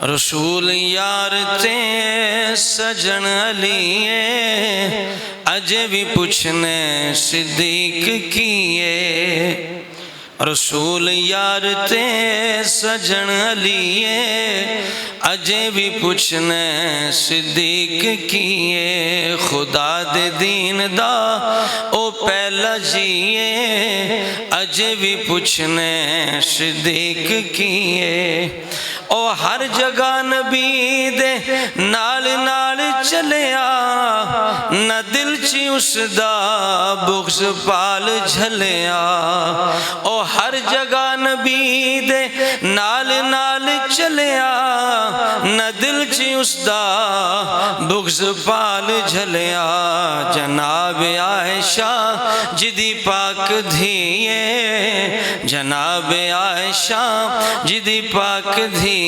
رسول یار تے سجن علی اجے بھی پوچھنے صدیق کیے۔ رسول یار تے سجن علی اجے بھی پوچھنے صدیق کیے۔ خدا دے دین دا او پہلا جیے اجے بھی پوچھنے صدیق کیے۔ او ہر جگہ نبی دے نال نال چلیا، نہ دل چی اس دا بغض پال جھلیا۔ او ہر جگہ نبی دے نال نال چلیا، نہ دل چی اس دا بغض پال جھلیا۔ جناب عائشہ جدی پاک دھیے، جناب عائشہ جدی پاک دھیے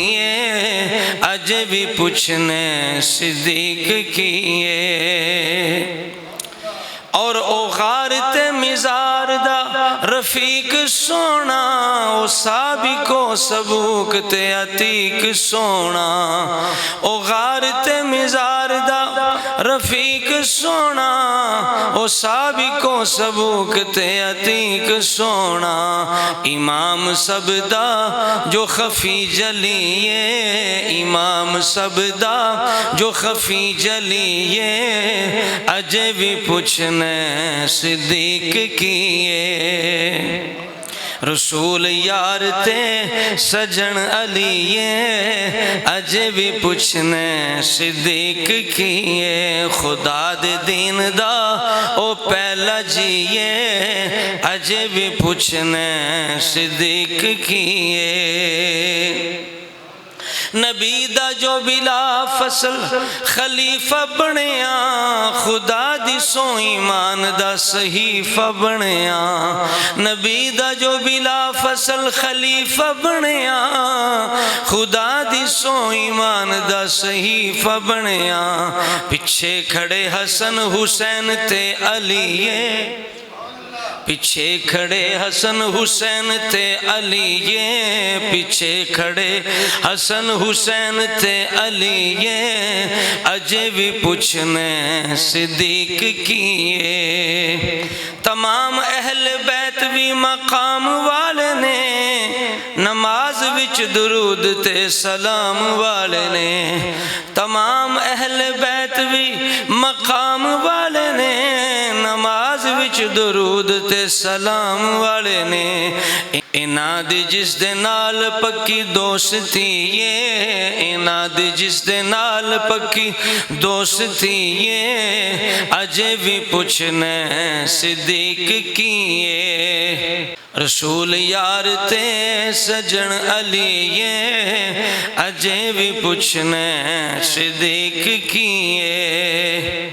اجے بھی پوچھنے صدیق کیے۔ اور او غار تے مزار دا رفیق سونا، او سابق و سبوک تے عتیق سونا۔ او غار تے مزار دا رفیق سونا، او سابق و سبوک تے عتیق سونا۔ امام سب دا جو خفی جلیے، امام سب دا جو خفی جلیے اجے بھی پوچھنے صدیق کیے۔ رسول یار تے سجن علی اجے بھی پوچھنے صدیق کیے۔ خدا دے دین دا او پہلا جیے اجے بھی پوچھنے صدیق کیے۔ نبی دا جو بلا فصل خلیفہ بنیا، خدا دی سو ایمان دا صحیفہ بنیا۔ نبی دا جو بلا فصل خلیفہ بنیا، خدا دی سو ایمان دا صحیفہ بنیا۔ پچھے کھڑے حسن حسین تے علی، پیچھے کھڑے حسن حسین تے علی، پیچھے کھڑے حسن حسین تے علی اجے بھی پوچھنے صدیق کیے۔ تمام اہل بیت بھی مقام والے نے، نماز وچ درود تے سلام والے نے۔ تمام اہل بیت بھی مقام والے نے، نماز وچ درود تے سلام والے نے۔ انہاں دی جس دے نال پکی دوستی ہے، انہاں دی جس دے نال پکی دوستی ہے اجے بھی پوچھنے صدیق کیے۔ رسول یار تے سجن علی اجے بھی پوچھنے صدیق کیے۔